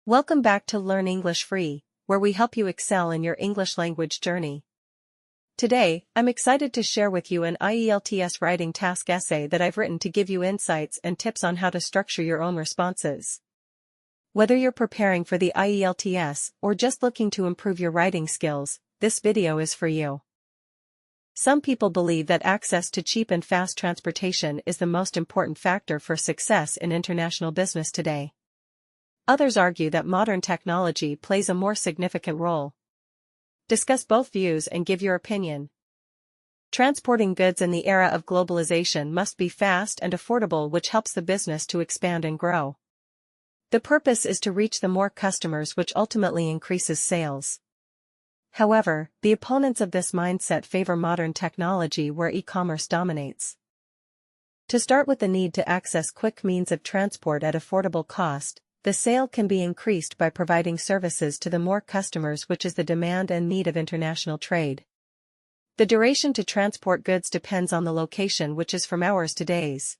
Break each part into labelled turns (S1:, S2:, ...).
S1: Welcome back to Learn English Free, where we help you excel in your English language journey. Today, I'm excited to share with you an IELTS Writing Task essay that I've written to give you insights and tips on how to structure your own responses. Whether you're preparing for the IELTS or just looking to improve your writing skills, this video is for you. Some people believe that access to cheap and fast transportation is the most important factor for success in international business today. Others argue that modern technology plays a more significant role. Discuss both views and give your opinion. Transporting goods in the era of globalization must be fast and affordable, which helps the business to expand and grow. The purpose is to reach the more customers, which ultimately increases sales. However, the opponents of this mindset favor modern technology where e-commerce dominates. To start with the need to access quick means of transport at affordable cost, the sale can be increased by providing services to the more customers, which is the demand and need of international trade. The duration to transport goods depends on the location, which is from hours to days.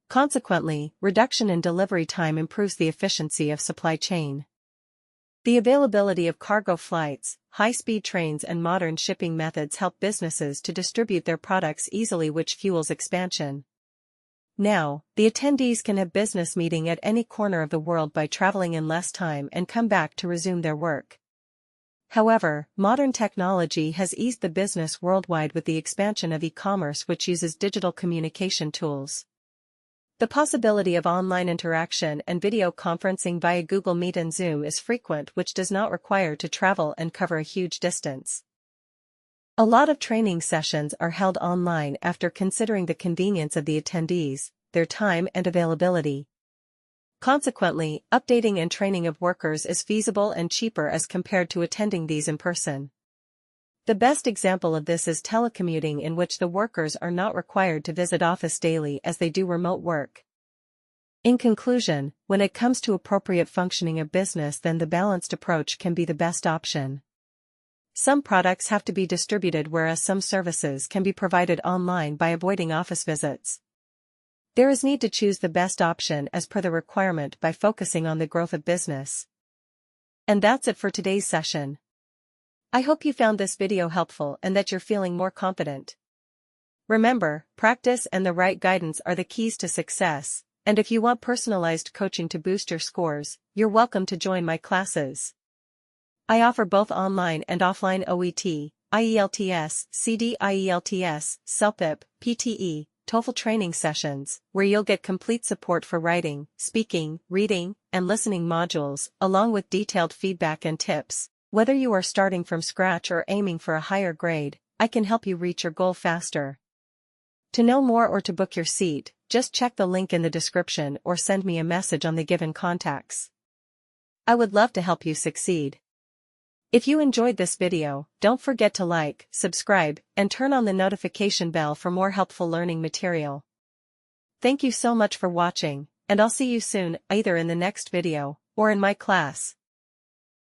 S1: Consequently, reduction in delivery time improves the efficiency of supply chain. The availability of cargo flights, high-speed trains and modern shipping methods help businesses to distribute their products easily, which fuels expansion. Now, the attendees can have business meeting at any corner of the world by traveling in less time and come back to resume their work. However, modern technology has eased the business worldwide with the expansion of e-commerce, which uses digital communication tools. The possibility of online interaction and video conferencing via Google Meet and Zoom is frequent, which does not require to travel and cover a huge distance. A lot of training sessions are held online after considering the convenience of the attendees, their time and availability. Consequently, updating and training of workers is feasible and cheaper as compared to attending these in person. The best example of this is telecommuting, in which the workers are not required to visit office daily as they do remote work. In conclusion, when it comes to appropriate functioning of business, then the balanced approach can be the best option. Some products have to be distributed, whereas some services can be provided online by avoiding office visits. There is need to choose the best option as per the requirement by focusing on the growth of business. And that's it for today's session. I hope you found this video helpful and that you're feeling more confident. Remember, practice and the right guidance are the keys to success, and if you want personalized coaching to boost your scores, you're welcome to join my classes. I offer both online and offline OET, IELTS, CD IELTS, CELPIP, PTE, TOEFL training sessions, where you'll get complete support for writing, speaking, reading, and listening modules, along with detailed feedback and tips. Whether you are starting from scratch or aiming for a higher grade, I can help you reach your goal faster. To know more or to book your seat, just check the link in the description or send me a message on the given contacts. I would love to help you succeed. If you enjoyed this video, don't forget to like, subscribe, and turn on the notification bell for more helpful learning material. Thank you so much for watching, and I'll see you soon, either in the next video or in my class.